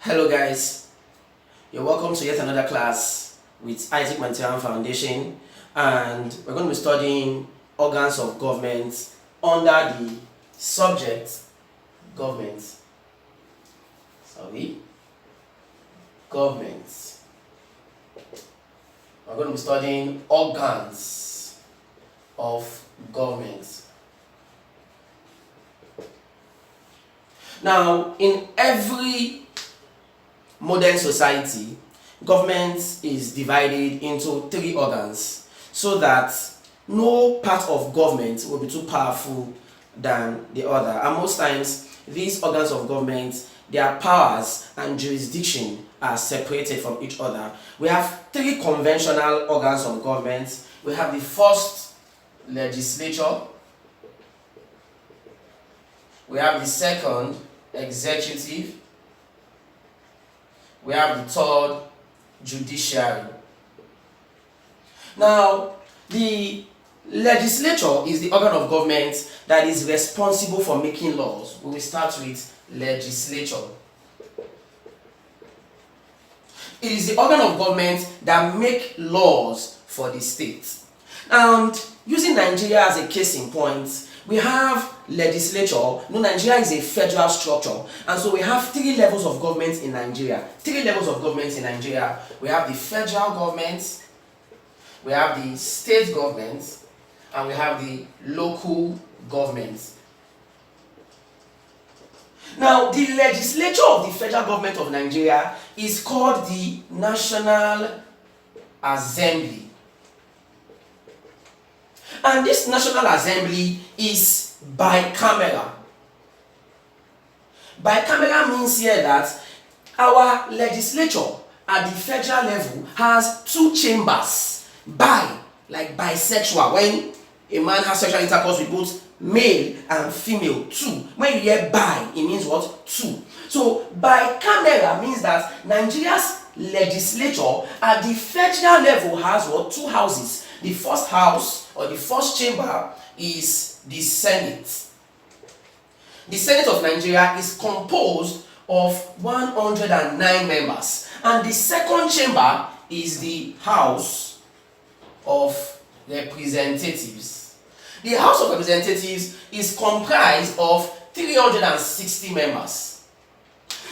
Hello guys, you're welcome to yet another class with Isaac Mantian Foundation, and we're going to be studying organs of government under the subject government. Government. We're going to be studying organs of government. Now, in every modern society, government is divided into three organs so that no part of government will be too powerful than the other. And most times, these organs of government, their powers and jurisdiction are separated from each other. We have three conventional organs of government. We have the first, legislature. We have the second, executive. We have the third, judiciary. Now, the legislature is the organ of government that is responsible for making laws. We will start with legislature. It is the organ of government that make laws for the state. And using Nigeria as a case in point, we have legislature. No, Nigeria is a federal structure, and so we have three levels of government in Nigeria. We have the federal government, we have the state government, and we have the local government. Now, the legislature of the federal government of Nigeria is called the National Assembly. And this National Assembly is bicameral. Bicameral means here that our legislature at the federal level has two chambers. Bi, like bisexual, when a man has sexual intercourse with both male and female. Two, when you hear bi, it means what? Two. So bicameral means that Nigeria's legislature at the federal level has what? Two houses. The first house or the first chamber is the Senate. The Senate of Nigeria is composed of 109 members, and the second chamber is the House of Representatives. The House of Representatives is comprised of 360 members.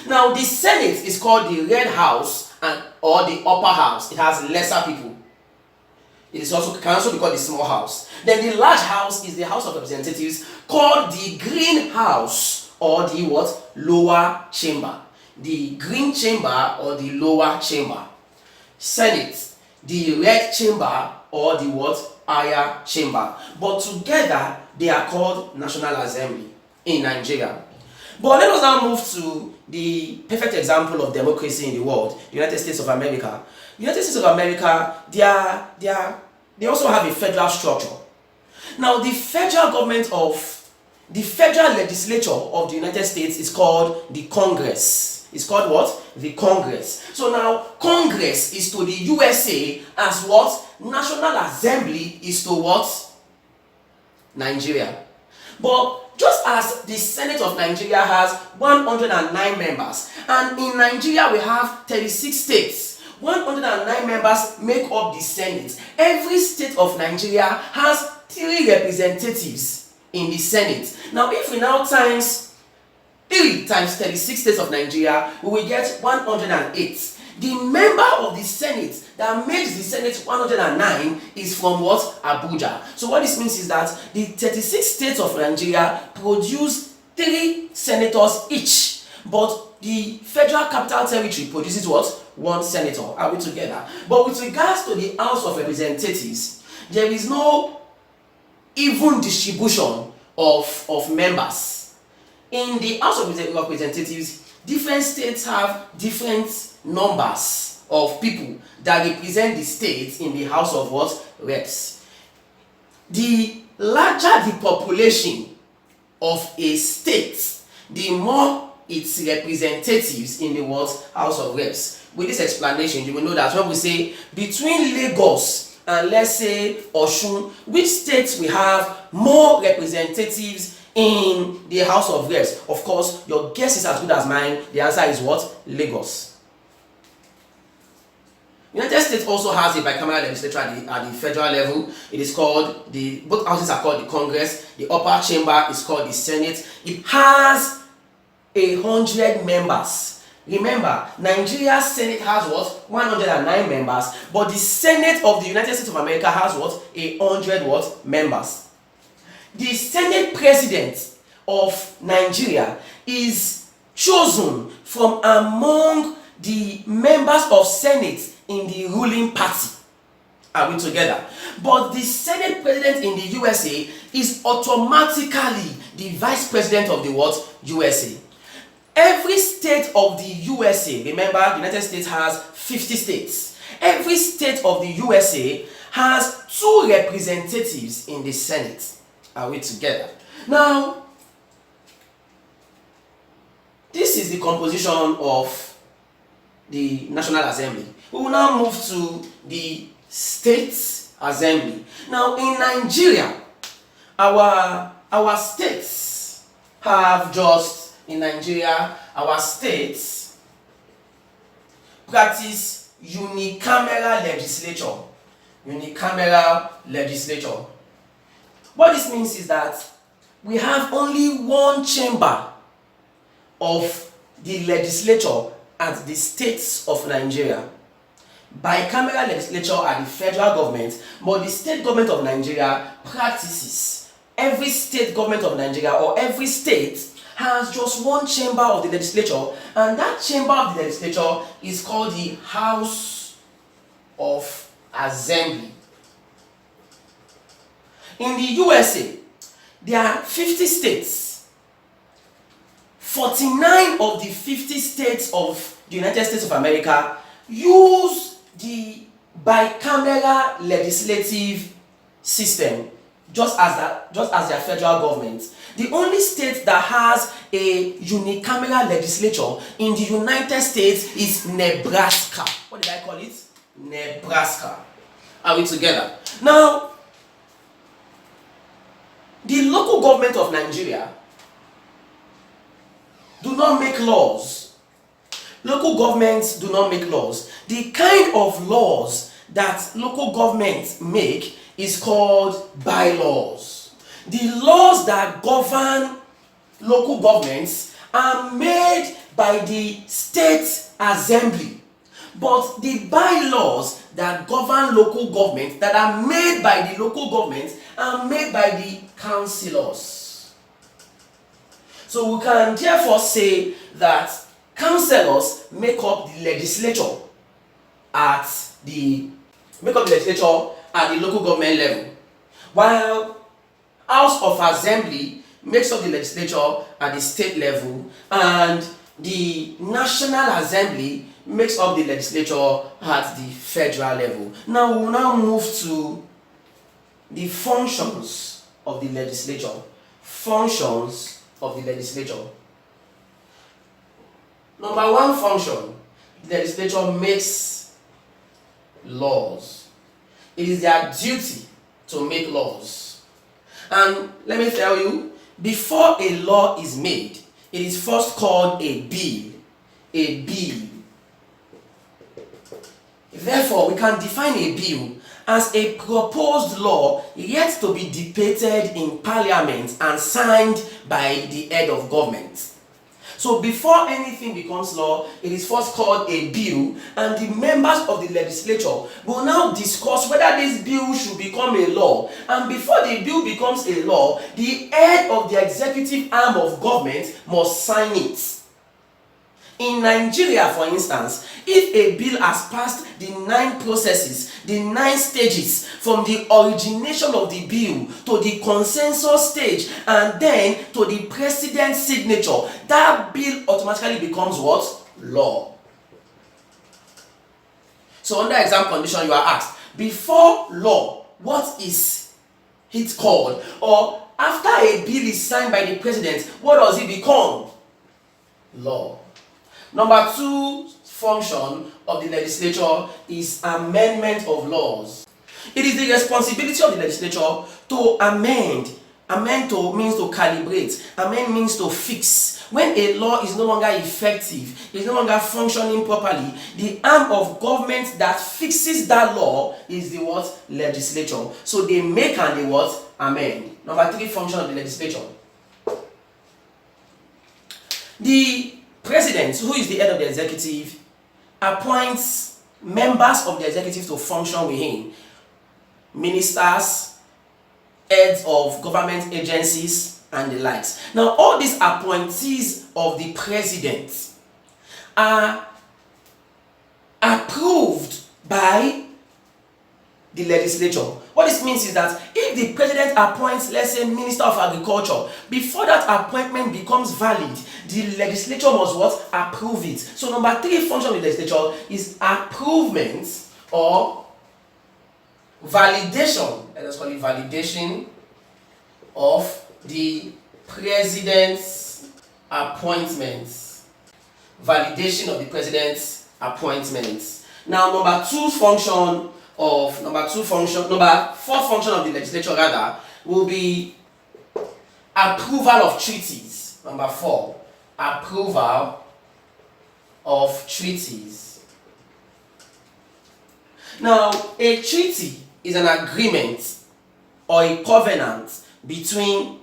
Now, the Senate is called the Red House or the Upper House. It has lesser people. It can also be called the small house. Then the large house is the House of Representatives, called the Green House or the what? Lower chamber. The Green Chamber or the Lower Chamber. Senate, the Red Chamber or the what? Higher Chamber. But together they are called National Assembly in Nigeria. But let us now move to the perfect example of democracy in the world, the United States of America. The United States of America, they also have a federal structure. Now, the federal legislature of the United States is called the Congress. It's called what? The Congress. So now, Congress is to the USA as what? National Assembly is to what? Nigeria. But just as the Senate of Nigeria has 109 members, and in Nigeria we have 36 states, 109 members make up the Senate. Every state of Nigeria has 3 representatives in the Senate. Now, if we now times 3 times 36 states of Nigeria, we will get 108. The member of the Senate that makes the Senate 109 is from what? Abuja. So what this means is that the 36 states of Nigeria produce 3 senators each, but the Federal Capital Territory produces what? 1 senator. Are we together? But with regards to the House of Representatives, there is no even distribution of members. In the House of Representatives, different states have different numbers of people that represent the states in the House of what? Reps. The larger the population of a state, the more its representatives in the what? House of Reps. With this explanation, you will know that when we say between Lagos and let's say Osun, which states we have more representatives in the House of Reps? Of course, your guess is as good as mine. The answer is what? Lagos. United States also has a bicameral legislature at the federal level. It is called both houses are called the Congress. The upper chamber is called the Senate. It has 100 members. Remember, Nigeria's Senate has what? 109 members, but the Senate of the United States of America has what? 100 what? Members. The Senate President of Nigeria is chosen from among the members of Senate in the ruling party. Are we together? But the Senate President in the USA is automatically the Vice President of the what? USA. Every state of the USA, remember, the United States has 50 states. Every state of the USA has 2 representatives in the Senate. Are we together? Now, this is the composition of the National Assembly. We will now move to the State Assembly. Now, in Nigeria, our states have our states practice unicameral legislature. Unicameral legislature. What this means is that we have only one chamber of the legislature at the states of Nigeria. Bicameral legislature at the federal government, but the state government of Nigeria practices. Every state government of Nigeria or every state has just one chamber of the legislature, and that chamber of the legislature is called the House of Assembly. In the USA, there are 50 states. 49 of the 50 states of the United States of America use the bicameral legislative system just as their federal government. The only state that has a unicameral legislature in the United States is Nebraska. What did I call it? Nebraska. Are we together? Now, the local government of Nigeria do not make laws. Local governments do not make laws. The kind of laws that local governments make is called bylaws. The laws that govern local governments are made by the state assembly. But the bylaws that govern local government, that are made by the local government, are made by the councillors. So we can therefore say that councillors make up the legislature at the local government level, while House of Assembly makes up the legislature at the state level, and the National Assembly makes up the legislature at the federal level. Now we will now move to the functions of the legislature. Functions of the legislature. Number one function, the legislature makes laws. It is their duty to make laws. And let me tell you, before a law is made, it is first called a bill. A bill. Therefore, we can define a bill as a proposed law yet to be debated in Parliament and signed by the head of government. So before anything becomes law, it is first called a bill, and the members of the legislature will now discuss whether this bill should become a law. And before the bill becomes a law, the head of the executive arm of government must sign it. In Nigeria, for instance, if a bill has passed the 9 processes, the 9 stages from the origination of the bill to the consensus stage and then to the president's signature, that bill automatically becomes what? Law. So under exam condition, you are asked, before law, what is it called? Or after a bill is signed by the president, what does it become? Law. Number 2 function of the legislature is amendment of laws. It is the responsibility of the legislature to amend Amend means to calibrate. Amend means to fix. When a law is no longer effective, is no longer functioning properly, the arm of government that fixes that law is the what? Legislature. So they make and they what? Amend. Number 3 function of the legislature. The president, who is the head of the executive, appoints members of the executive to function with him. Ministers, heads of government agencies, and the likes. Now, all these appointees of the president are approved by the legislature. What this means is that if the president appoints, let's say, Minister of Agriculture, before that appointment becomes valid, the legislature must what? Approve it. So number 3 function of the legislature is approvement or validation. Let us call it validation of the president's appointments. Validation of the president's appointments. Now number 4 function of the legislature rather will be approval of treaties. Number 4, approval of treaties. Now, a treaty is an agreement or a covenant between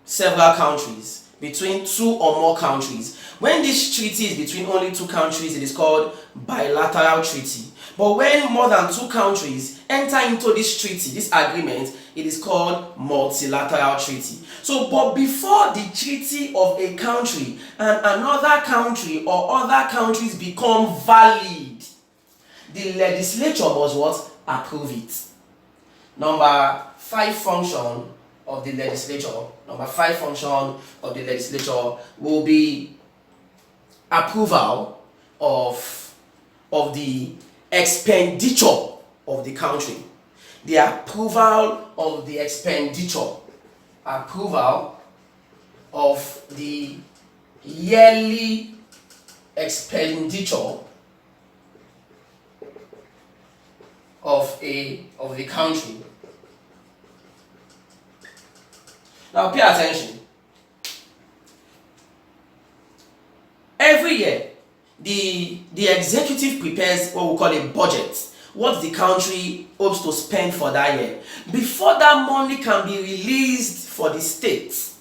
several countries, between 2 or more countries. When this treaty is between only 2 countries, it is called bilateral treaty. But when more than 2 countries enter into this treaty, this agreement, it is called multilateral treaty. So, but before the treaty of a country and another country or other countries become valid, the legislature must what? Approve it. Number 5 function of the legislature. Number 5 function of the legislature will be approval of the expenditure of the country. The approval of the expenditure. Approval of the yearly expenditure of the country. Now pay attention. Every year, the executive prepares what we call a budget, what the country hopes to spend for that year. Before that money can be released for the states,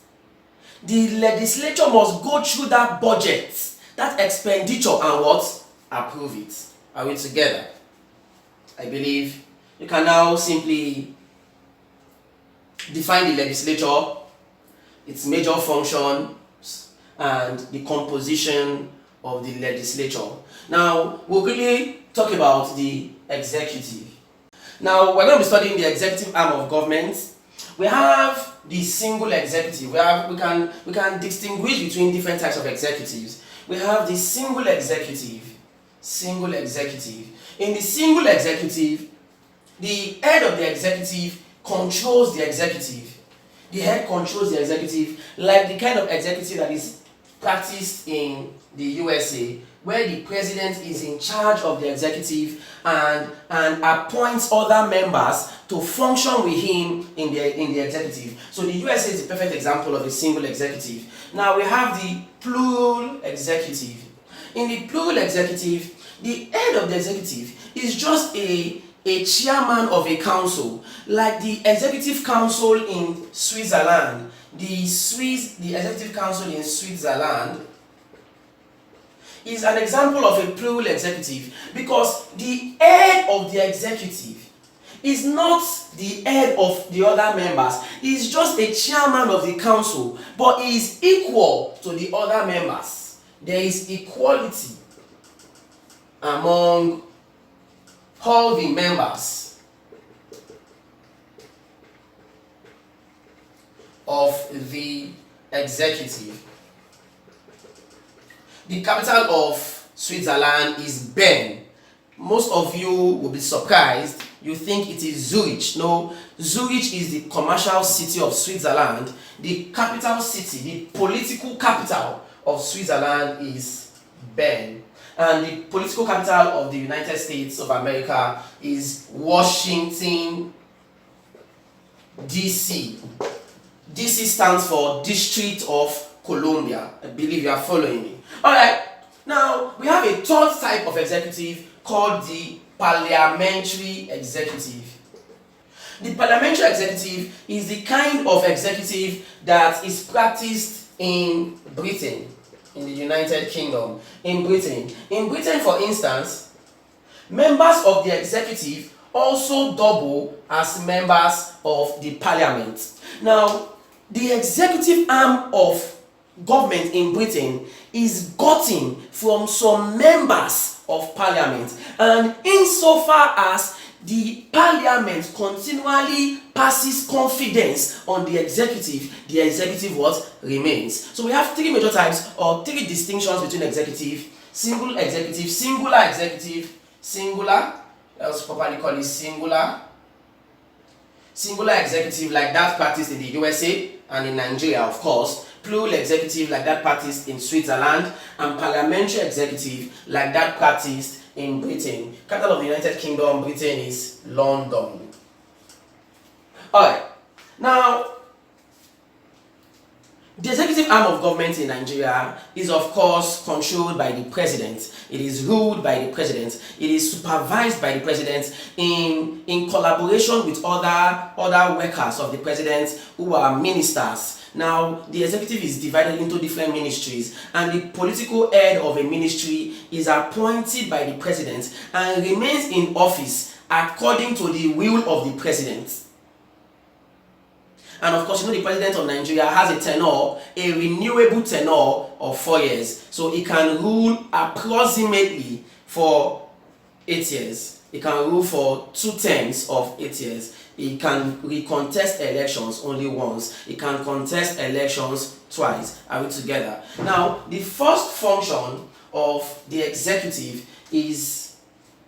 the legislature must go through that budget, that expenditure, and what? Approve it. Are we together? I believe you can now simply define the legislature, its major functions, and the composition of the legislature. Now, we'll really talk about the executive. Now, we're going to be studying the executive arm of government. We have the single executive. We can distinguish between different types of executives. We have the single executive. Single executive. In the single executive, the head of the executive controls the executive. The head controls the executive, like the kind of executive that is practiced in the USA, where the president is in charge of the executive and appoints other members to function with him in the executive. So the USA is a perfect example of a single executive. Now we have the plural executive. In the plural executive, the head of the executive is just a chairman of a council, like the executive council in Switzerland. The executive council in Switzerland is an example of a plural executive, because the head of the executive is not the head of the other members. He is just a chairman of the council, but he is equal to the other members. There is equality among all the members of the executive. The capital of Switzerland is Bern. Most of you will be surprised. You think it is Zurich. No, Zurich is the commercial city of Switzerland. The capital city, the political capital of Switzerland is Bern. And the political capital of the United States of America is Washington, D.C. DC stands for District of Columbia. I believe you are following me. Alright, now we have a third type of executive called the parliamentary executive. The parliamentary executive is the kind of executive that is practiced in Britain, in the United Kingdom, in Britain. In Britain, for instance, members of the executive also double as members of the parliament. Now, the executive arm of government in Britain is gotten from some members of parliament, and insofar as the parliament continually passes confidence on the executive what remains. So we have three major types or three distinctions between executive: singular executive, singular, let's properly call it singular executive, like that practiced in the USA and in Nigeria, of course; plural executive, like that practiced in Switzerland; and parliamentary executive, like that practiced in Britain. Capital of the United Kingdom, Britain, is London. Alright, now the executive arm of government in Nigeria is of course controlled by the president. It is ruled by the president. It is supervised by the president in collaboration with other workers of the president who are ministers. Now, the executive is divided into different ministries, and the political head of a ministry is appointed by the president and remains in office according to the will of the president. And of course, you know, the president of Nigeria has a renewable tenure of 4 years. So he can rule approximately for 8 years. He can rule for 2 terms of 8 years. He can recontest elections only once. He can contest elections twice. Are we together? Now, the first function of the executive is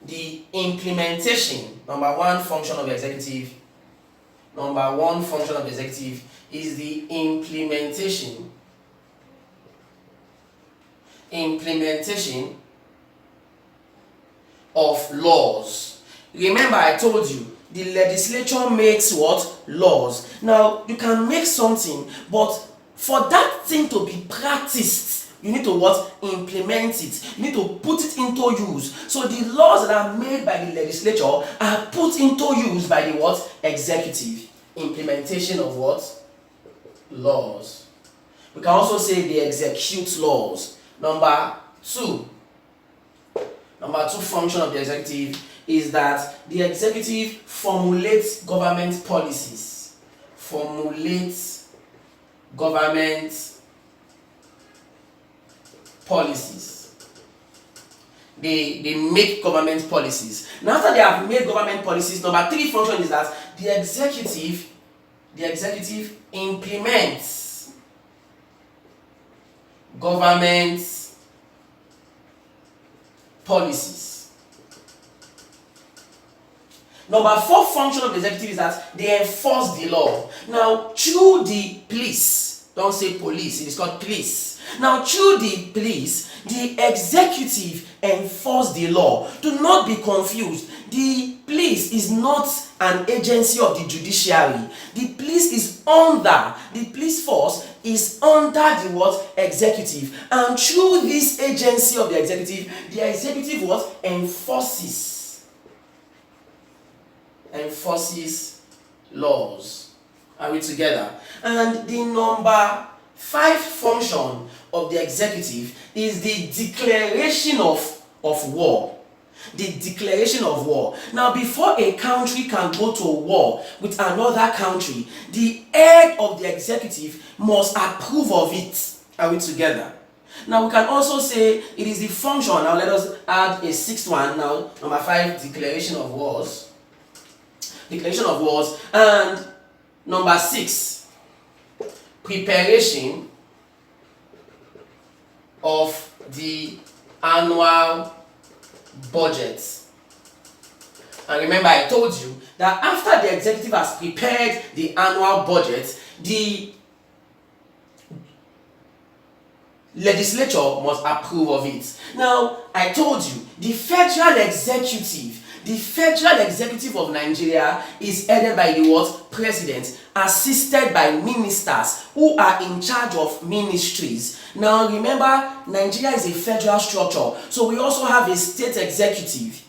the implementation. Number one function of the executive is the implementation of laws. Remember, I told you the legislature makes what? Laws. Now, you can make something, but for that thing to be practiced, you need to what? Implement it. You need to put it into use. So the laws that are made by the legislature are put into use by the what? Executive. Implementation of what? Laws. We can also say they execute laws. Number two function of the executive is that the executive formulates government policies. They make government policies. Now, after they have made government policies, number three function is that the executive implements government policies. Number four function of the executive is that they enforce the law. Now, through the police, don't say police, it is called police. Now, through the police, the executive enforce the law. Do not be confused. The police is not an agency of the judiciary. The police force is under the what? Executive. And through this agency of the executive what? Enforces laws. Are we together? And the number five function of the executive is the declaration of war. The declaration of war. Now, before a country can go to war with another country, the head of the executive must approve of it. Are we together? Now, we can also say it is the function. Now, let us add a sixth one. Now, number five, declaration of wars. Declaration of wars. And number six, preparation of the annual budget. And remember, I told you that after the executive has prepared the annual budget, the legislature must approve of it. Now, I told you, the federal executive The federal executive of Nigeria is headed by the what? President, assisted by ministers who are in charge of ministries. Now remember, Nigeria is a federal structure, so we also have a state executive.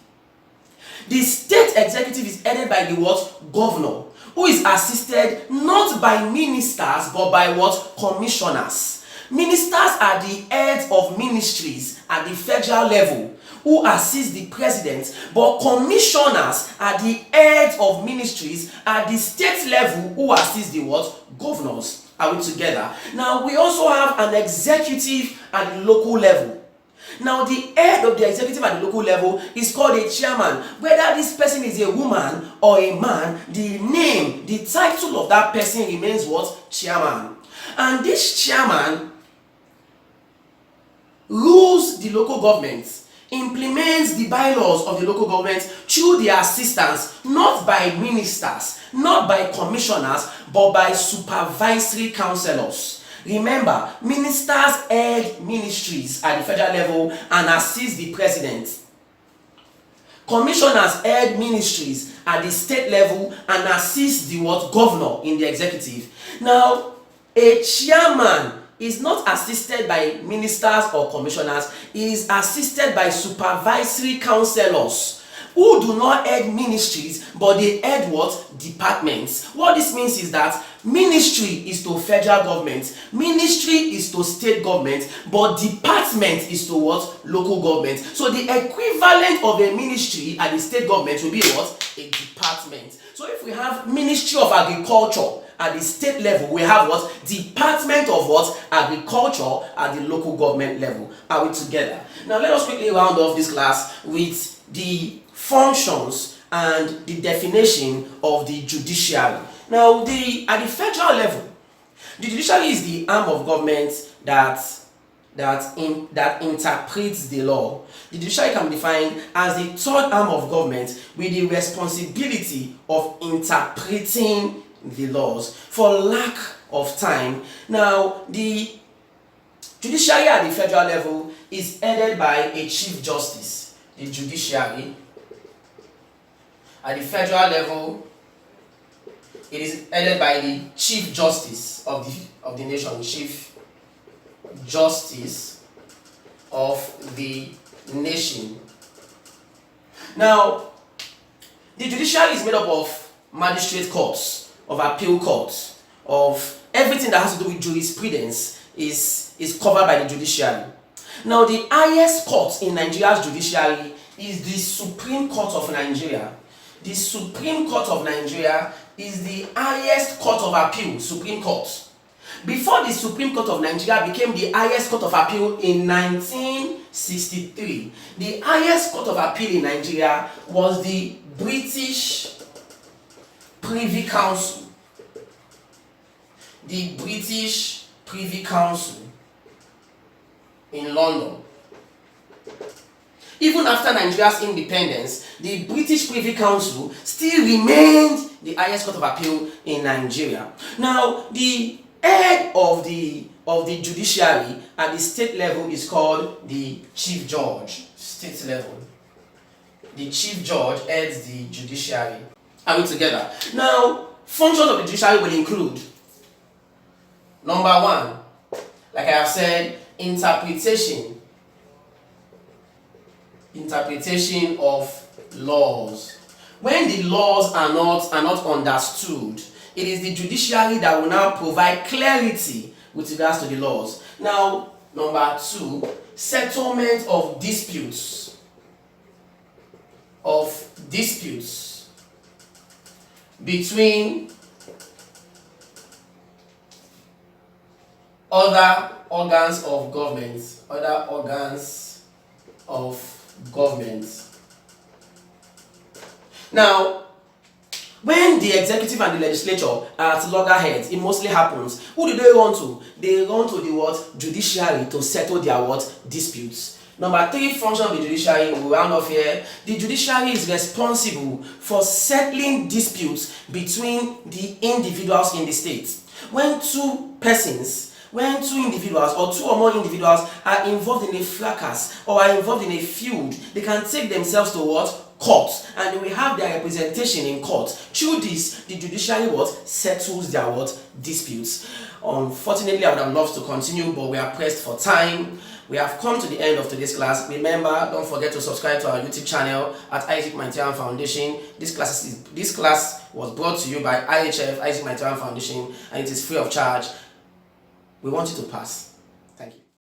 The state executive is headed by the what? Governor, who is assisted not by ministers but by what? Commissioners. Ministers are the heads of ministries at the federal level who assist the president, but commissioners are the heads of ministries at the state level who assist the what? Governors. Are we together? Now we also have an executive at the local level. Now the head of the executive at the local level is called a chairman. Whether this person is a woman or a man, the name, the title of that person remains what? Chairman. And this chairman rules the local government, implements the bylaws of the local government through the assistance, not by ministers, not by commissioners, but by supervisory councillors. Remember, ministers head ministries at the federal level and assist the president. Commissioners head ministries at the state level and assist the what? Governor in the executive. Now, a chairman is not assisted by ministers or commissioners, he is assisted by supervisory councillors who do not head ministries but they head what? Departments. What this means is that ministry is to federal government, ministry is to state government, but department is to what? Local government. So the equivalent of a ministry at the state government will be what? A department. So if we have Ministry of Agriculture at the state level, we have what? Department of what? Agriculture at the local government level. Are we together? Now let us quickly round off this class with the functions and the definition of the judiciary. Now at the federal level, the judiciary is the arm of government that interprets the law. The judiciary can be defined as the third arm of government with the responsibility of interpreting the laws. For lack of time, now the judiciary at the federal level is headed by a chief justice. The judiciary at the federal level, it is headed by the chief justice of the nation, chief justice of the nation. Now, the judiciary is made up of magistrate courts, of appeal courts, of everything that has to do with jurisprudence is covered by the judiciary. Now, the highest court in Nigeria's judiciary is the Supreme Court of Nigeria. The Supreme Court of Nigeria is the highest court of appeal, Supreme Court. Before the Supreme Court of Nigeria became the highest court of appeal in 1963, the highest court of appeal in Nigeria was the British Privy Council. The British Privy Council in London. Even after Nigeria's independence, the British Privy Council still remained the highest court of appeal in Nigeria. Now, the head of the judiciary at the state level is called the chief judge. State level. The chief judge heads the judiciary. Are we together? Now, functions of the judiciary will include: number one, like I have said, interpretation of laws. When the laws are not understood, it is the judiciary that will now provide clarity with regards to the laws. Now, number two, settlement of disputes. Between other organs of government. Now, when the executive and the legislature are at loggerheads, it mostly happens. Who do they run to? They run to the what? Judiciary to settle their what? Disputes. Number three function of the judiciary, we'll round off here. The judiciary is responsible for settling disputes between the individuals in the state. When two individuals or two or more individuals are involved in a fracas or are involved in a feud, they can take themselves to what? court, and they will have their representation in court. Through this, the judiciary settles their disputes. Unfortunately, I would have loved to continue, but we are pressed for time. We have come to the end of today's class. Remember, don't forget to subscribe to our YouTube channel at Isaac Humanitarian Foundation. This class was brought to you by IHF, Isaac Humanitarian Foundation, and it is free of charge. We want you to pass.